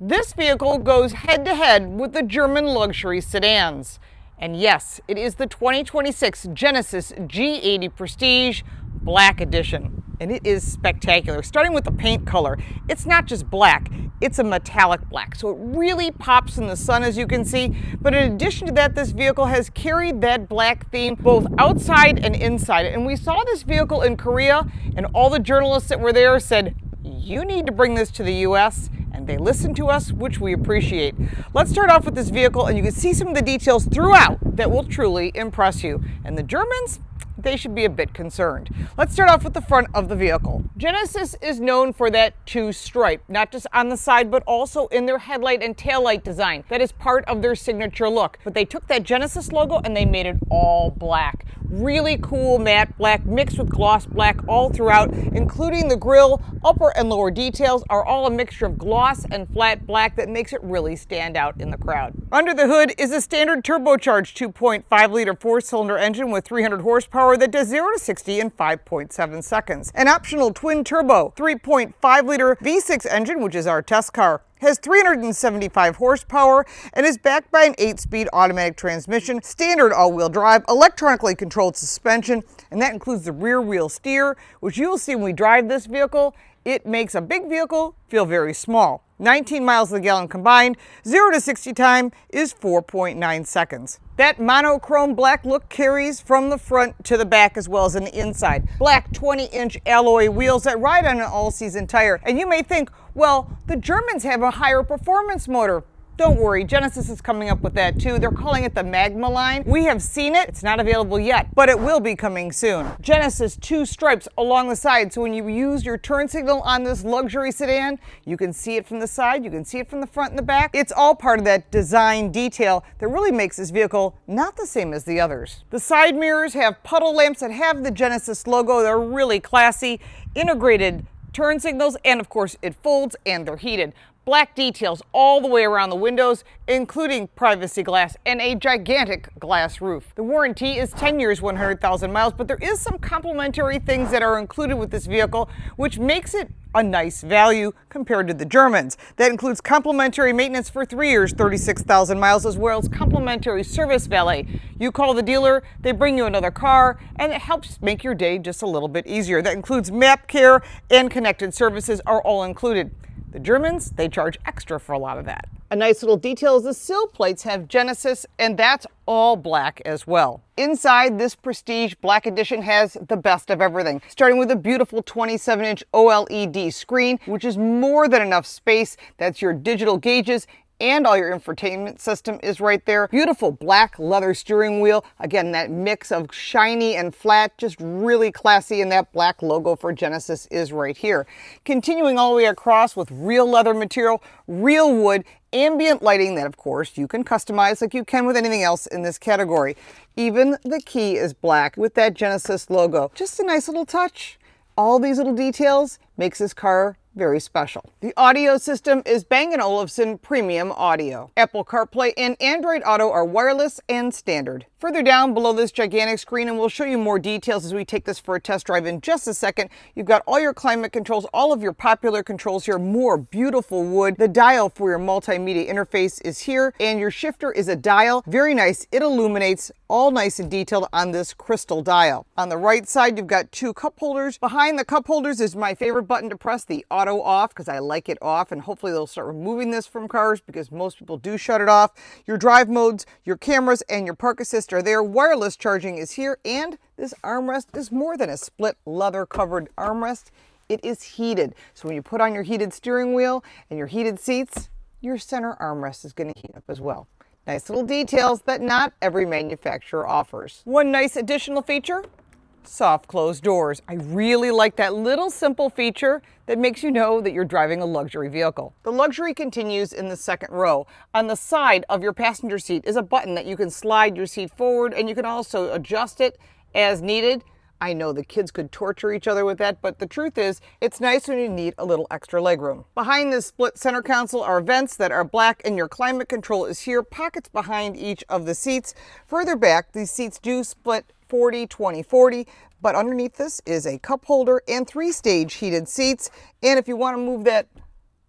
This vehicle goes head-to-head with the German luxury sedans. And yes, it is the 2026 Genesis G80 Prestige Black Edition. And it is spectacular. Starting with the paint color, it's not just black, it's a metallic black. So it really pops in the sun, as you can see. But in addition to that, this vehicle has carried that black theme both outside and inside. And we saw this vehicle in Korea, and all the journalists that were there said, you need to bring this to the US, and they listened to us, which we appreciate. Let's start off with this vehicle, and you can see some of the details throughout that will truly impress you. And the Germans, they should be a bit concerned. Let's start off with the front of the vehicle. Genesis is known for that two-stripe, not just on the side, but also in their headlight and taillight design. That is part of their signature look. But they took that Genesis logo and they made it all black. Really cool matte black mixed with gloss black all throughout, including the grille. Upper and lower details are all a mixture of gloss and flat black that makes it really stand out in the crowd. Under the hood is a standard turbocharged 2.5-liter four-cylinder engine with 300 horsepower that does 0 to 60 in 5.7 seconds. An optional twin-turbo 3.5-liter V6 engine, which is our test car, has 375 horsepower and is backed by an 8-speed automatic transmission, standard all-wheel drive, electronically controlled suspension, and that includes the rear wheel steer, which you will see when we drive this vehicle. It makes a big vehicle feel very small. 19 miles to the gallon combined, 0 to 60 time is 4.9 seconds. That monochrome black look carries from the front to the back as well as in the inside. Black 20-inch alloy wheels that ride on an all-season tire. And you may think, well, the Germans have a higher performance motor. Don't worry, Genesis is coming up with that too. They're calling it the Magma line. We have seen it. It's not available yet, but it will be coming soon. Genesis two stripes along the side, so when you use your turn signal on this luxury sedan, you can see it from the side, you can see it from the front and the back. It's all part of that design detail that really makes this vehicle not the same as the others. The side mirrors have puddle lamps that have the Genesis logo. They're really classy, integrated turn signals, and of course it folds and they're heated. Black details all the way around the windows, including privacy glass and a gigantic glass roof. The warranty is 10 years, 100,000 miles, but there is some complimentary things that are included with this vehicle, which makes it a nice value compared to the Germans. That includes complimentary maintenance for 3 years, 36,000 miles, as well as complimentary service valet. You call the dealer, they bring you another car, and it helps make your day just a little bit easier. That includes map care and connected services are all included. The Germans, they charge extra for a lot of that. A nice little detail is the sill plates have Genesis, and that's all black as well. Inside, this Prestige Black Edition has the best of everything, starting with a beautiful 27-inch OLED screen, which is more than enough space. That's your digital gauges, and all your infotainment system is right there. Beautiful black leather steering wheel. Again, that mix of shiny and flat, just really classy, and that black logo for Genesis is right here. Continuing all the way across with real leather material, real wood, ambient lighting that, of course, you can customize like you can with anything else in this category. Even the key is black with that Genesis logo. Just a nice little touch. All these little details makes this car very special. The audio system is Bang & Olufsen Premium Audio. Apple CarPlay and Android Auto are wireless and standard. Further down below this gigantic screen, and we'll show you more details as we take this for a test drive in just a second, you've got all your climate controls, all of your popular controls here, more beautiful wood. The dial for your multimedia interface is here, and your shifter is a dial. Very nice. It illuminates, all nice and detailed on this crystal dial. On the right side, you've got two cup holders. Behind the cup holders is my favorite button to press, the auto off, because I like it off, and hopefully they'll start removing this from cars because most people do shut it off. Your drive modes, your cameras, and your park assist are there. Wireless charging is here, and this armrest is more than a split leather covered armrest. It is heated. So when you put on your heated steering wheel and your heated seats, your center armrest is going to heat up as well. Nice little details that not every manufacturer offers. One nice additional feature, soft closed doors. I really like that little simple feature that makes you know that you're driving a luxury vehicle. The luxury continues in the second row. On the side of your passenger seat is a button that you can slide your seat forward, and you can also adjust it as needed. I know the kids could torture each other with that, but the truth is, it's nice when you need a little extra legroom. Behind this split center console are vents that are black, and your climate control is here, pockets behind each of the seats. Further back, these seats do split 40-20-40, but underneath this is a cup holder and 3-stage heated seats. And if you want to move that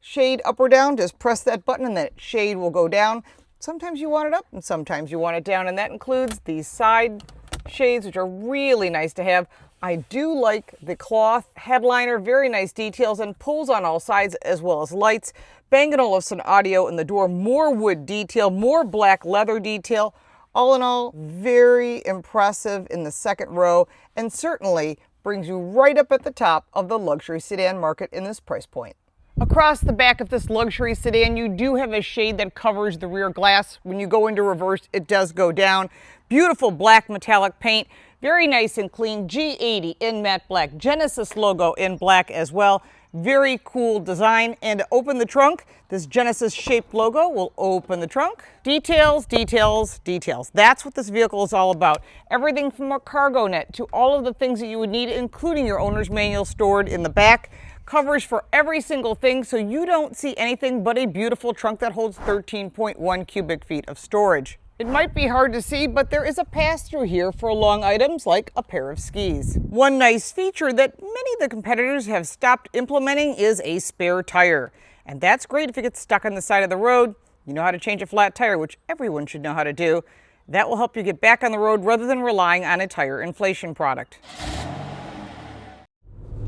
shade up or down, just press that button and that shade will go down. Sometimes you want it up and sometimes you want it down, and that includes these side shades, which are really nice to have. I do like the cloth headliner, very nice details, and pulls on all sides as well as lights. Bang & Olufsen audio in the door, more wood detail, more black leather detail. All in all, very impressive in the second row, and certainly brings you right up at the top of the luxury sedan market in this price point. Across the back of this luxury sedan, you do have a shade that covers the rear glass. When you go into reverse, it does go down. Beautiful black metallic paint, very nice and clean. G80 in matte black, Genesis logo in black as well. Very cool design. And to open the trunk, this Genesis shaped logo will open the trunk. Details, details, details. That's what this vehicle is all about. Everything from a cargo net to all of the things that you would need, including your owner's manual stored in the back. Coverage for every single thing, so you don't see anything but a beautiful trunk that holds 13.1 cubic feet of storage. It might be hard to see, but there is a pass-through here for long items like a pair of skis. One nice feature that many of the competitors have stopped implementing is a spare tire. And that's great if you get stuck on the side of the road. You know how to change a flat tire, which everyone should know how to do. That will help you get back on the road rather than relying on a tire inflation product.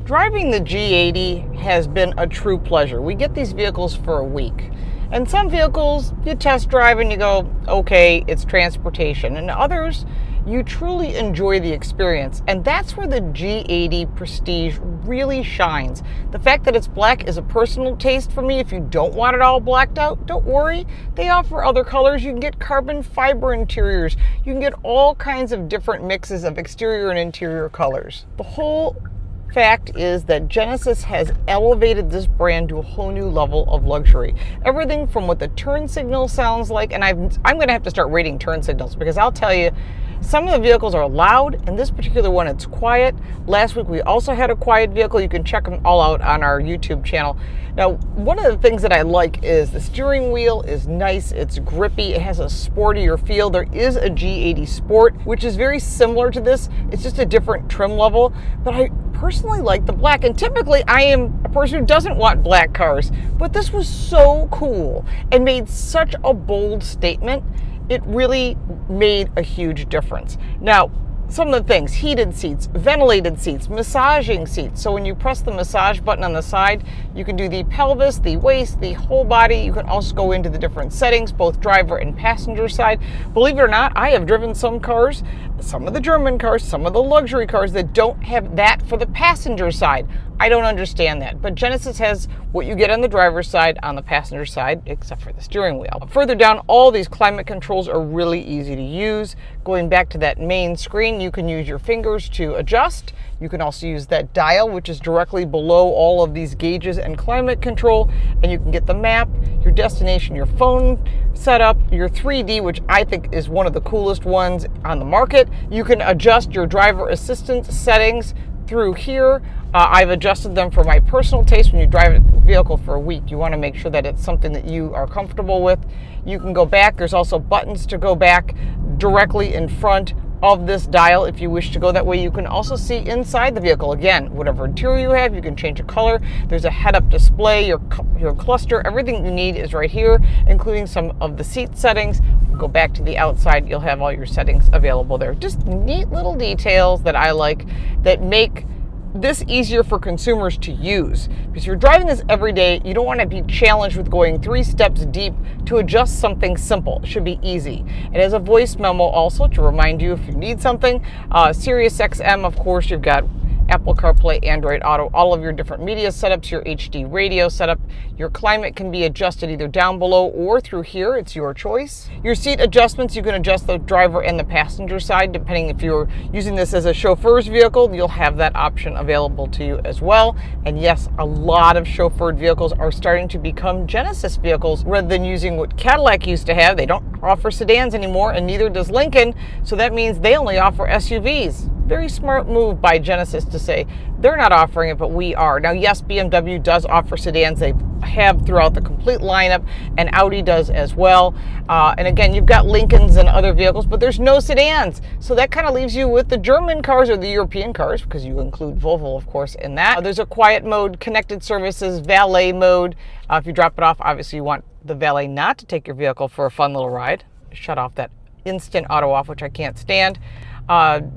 Driving the G80 has been a true pleasure. We get these vehicles for a week. And some vehicles you test drive and you go, okay, it's transportation. And others, you truly enjoy the experience. And that's where the G80 Prestige really shines. The fact that it's black is a personal taste for me. If you don't want it all blacked out, don't worry. They offer other colors. You can get carbon fiber interiors. You can get all kinds of different mixes of exterior and interior colors. The whole fact is that Genesis has elevated this brand to a whole new level of luxury. Everything from what the turn signal sounds like, and I'm going to have to start rating turn signals, because I'll tell you, some of the vehicles are loud, and this particular one, it's quiet. Last week we also had a quiet vehicle. You can check them all out on our YouTube channel. Now, one of the things that I like is the steering wheel is nice, it's grippy, it has a sportier feel. There is a G80 Sport, which is very similar to this. It's just a different trim level, but I personally like the black, and typically I am a person who doesn't want black cars, but this was so cool and made such a bold statement. It really made a huge difference. Now, some of the things: heated seats, ventilated seats, massaging seats. So when you press the massage button on the side, you can do the pelvis, the waist, the whole body. You can also go into the different settings, both driver and passenger side. Believe it or not, I have driven some cars, some of the German cars, some of the luxury cars that don't have that for the passenger side. I don't understand that, but Genesis has what you get on the driver's side on the passenger side, except for the steering wheel. Further down, all these climate controls are really easy to use. Going back to that main screen, you can use your fingers to adjust. You can also use that dial, which is directly below all of these gauges and climate control, and you can get the map, your destination, your phone setup, your 3D, which I think is one of the coolest ones on the market. You can adjust your driver assistance settings through here. I've adjusted them for my personal taste. When you drive a vehicle for a week, you want to make sure that it's something that you are comfortable with. You can go back. There's also buttons to go back directly in front of this dial if you wish to go that way. You can also see inside the vehicle. Again, whatever interior you have, you can change the color. There's a head-up display, your cluster, everything you need is right here, including some of the seat settings. Go back to the outside, you'll have all your settings available there. Just neat little details that I like that make this easier for consumers to use. Because if you're driving this every day, you don't want to be challenged with going 3 steps deep to adjust something simple. It should be easy. It has a voice memo also to remind you if you need something. Sirius XM, of course, you've got Apple CarPlay, Android Auto, all of your different media setups, your HD radio setup. Your climate can be adjusted either down below or through here. It's your choice. Your seat adjustments, you can adjust the driver and the passenger side. Depending if you're using this as a chauffeur's vehicle, you'll have that option available to you as well. And yes, a lot of chauffeured vehicles are starting to become Genesis vehicles rather than using what Cadillac used to have. They don't offer sedans anymore, and neither does Lincoln. So that means they only offer SUVs. Very smart move by Genesis to say they're not offering it, but we are. Now, yes, BMW does offer sedans. They have throughout the complete lineup, and Audi does as well. And again, you've got Lincolns and other vehicles, but there's no sedans. So that kind of leaves you with the German cars or the European cars, because you include Volvo, of course, in that. There's a quiet mode, connected services, valet mode. If you drop it off, obviously you want the valet not to take your vehicle for a fun little ride. Shut off that instant auto off, which I can't stand.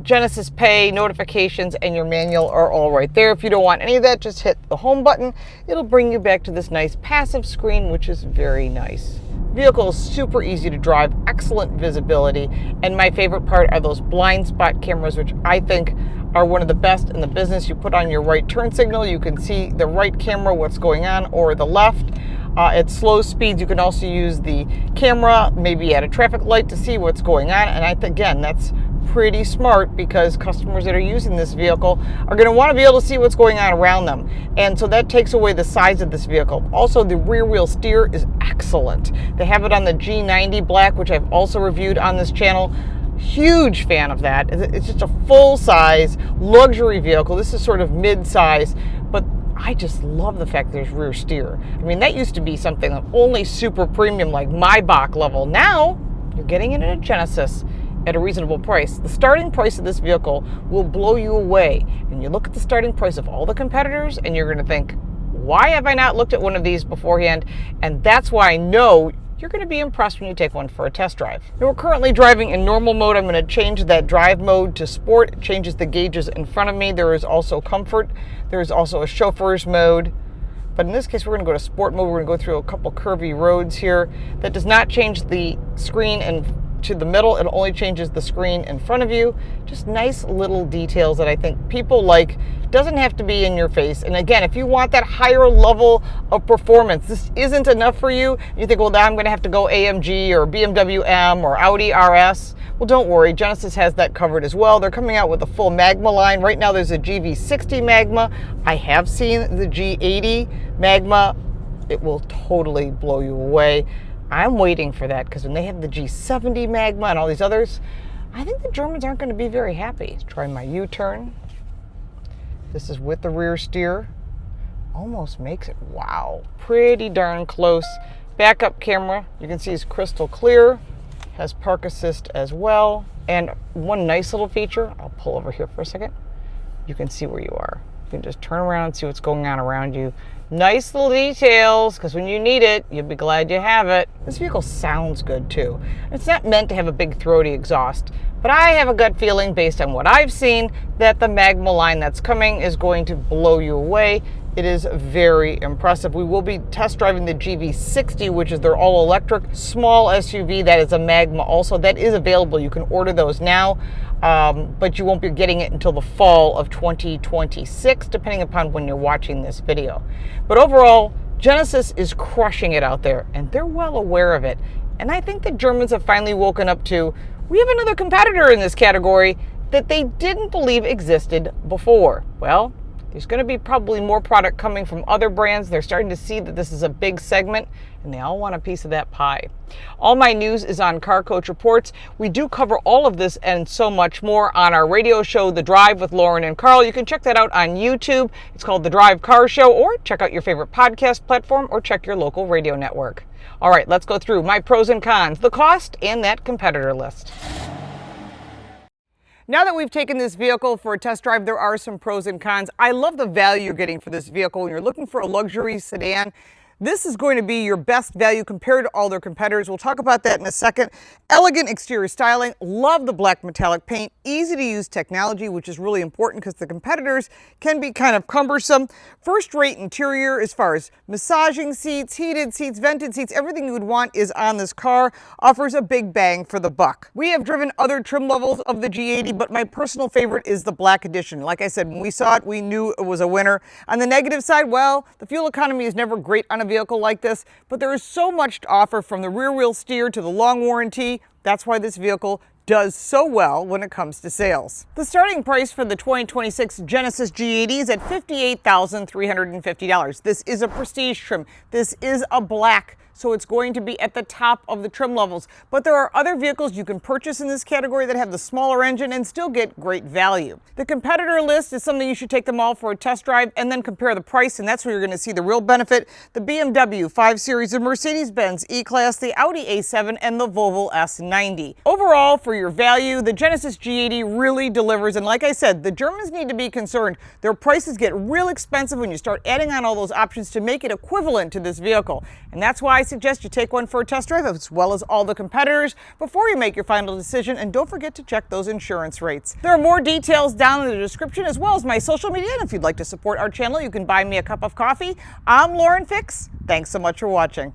Genesis Pay, notifications, and your manual are all right there. If you don't want any of that, just hit the home button. It'll bring you back to this nice passive screen, which is very nice. Vehicle is super easy to drive, excellent visibility, and my favorite part are those blind spot cameras, which I think are one of the best in the business. You put on your right turn signal, you can see the right camera, what's going on, or the left. At slow speeds, you can also use the camera, maybe at a traffic light, to see what's going on. And again, that's pretty smart, because customers that are using this vehicle are going to want to be able to see what's going on around them. And so that takes away the size of this vehicle. Also, the rear wheel steer is excellent. They have it on the G90 Black, which I've also reviewed on this channel. Huge fan of that. It's just a full-size luxury vehicle. This is sort of mid-size, but I just love the fact there's rear steer. I mean, that used to be something only super premium, like Maybach level. Now, you're getting it in a Genesis at a reasonable price. The starting price of this vehicle will blow you away. And you look at the starting price of all the competitors, and you're going to think, why have I not looked at one of these beforehand? And that's why I know you're going to be impressed when you take one for a test drive. Now, we're currently driving in normal mode. I'm going to change that drive mode to sport. It changes the gauges in front of me. There is also comfort. There is also a chauffeur's mode. But in this case, we're going to go to sport mode. We're going to go through a couple curvy roads here. That does not change the screen and to the middle. It only changes the screen in front of you. Just nice little details that I think people like. Doesn't have to be in your face. And again, if you want that higher level of performance, this isn't enough for you. You think, well, now I'm going to have to go AMG or BMW M or Audi RS. Well, don't worry. Genesis has that covered as well. They're coming out with a full Magma line. Right now, there's a GV60 Magma. I have seen the G80 Magma. It will totally blow you away. I'm waiting for that, because when they have the G70 Magma and all these others, I think the Germans aren't going to be very happy. Let's try my U-turn. This is with the rear steer. Almost makes it, wow, pretty darn close. Backup camera, you can see is crystal clear. Has park assist as well. And one nice little feature, I'll pull over here for a second. You can see where you are. You can just turn around and see what's going on around you. Nice little details, because when you need it, you'll be glad you have it. This vehicle sounds good too. It's not meant to have a big throaty exhaust, but I have a gut feeling based on what I've seen that the Magma line that's coming is going to blow you away. It is very impressive. We will be test driving the GV60, which is their all-electric small SUV. That is a Magma also. That is available. You can order those now, but you won't be getting it until the fall of 2026, depending upon when you're watching this video. But overall, Genesis is crushing it out there, and they're well aware of it. And I think the Germans have finally woken up to, we have another competitor in this category that they didn't believe existed before. Well, there's going to be probably more product coming from other brands. They're starting to see that this is a big segment, and they all want a piece of that pie. All my news is on Car Coach Reports. We do cover all of this and so much more on our radio show, The Drive with Lauren and Carl. You can check that out on YouTube. It's called The Drive Car Show, or check out your favorite podcast platform, or check your local radio network. All right, let's go through my pros and cons, the cost, and that competitor list. Now that we've taken this vehicle for a test drive, there are some pros and cons. I love the value you're getting for this vehicle. When you're looking for a luxury sedan, this is going to be your best value compared to all their competitors. We'll talk about that in a second. Elegant exterior styling. Love the black metallic paint. Easy to use technology, which is really important because the competitors can be kind of cumbersome. First-rate interior as far as massaging seats, heated seats, vented seats, everything you would want is on this car. Offers a big bang for the buck. We have driven other trim levels of the G80, but my personal favorite is the Black Edition. Like I said, when we saw it, we knew it was a winner. On the negative side, well, the fuel economy is never great on a vehicle like this, but there is so much to offer, from the rear wheel steer to the long warranty. That's why this vehicle does so well when it comes to sales. The starting price for the 2026 Genesis G80 is at $58,350. This is a prestige trim. This is a black. so it's going to be at the top of the trim levels. But there are other vehicles you can purchase in this category that have the smaller engine and still get great value. The competitor list is something you should take them all for a test drive and then compare the price, and that's where you're going to see the real benefit. The BMW 5 Series, the Mercedes-Benz E-Class, the Audi A7, and the Volvo S90. Overall, for your value, the Genesis G80 really delivers, and like I said, the Germans need to be concerned. Their prices get real expensive when you start adding on all those options to make it equivalent to this vehicle. And that's why I suggest you take one for a test drive as well as all the competitors before you make your final decision, and don't forget to check those insurance rates. There are more details down in the description as well as my social media, and if you'd like to support our channel, you can buy me a cup of coffee. I'm LaurenFix. Thanks so much for watching.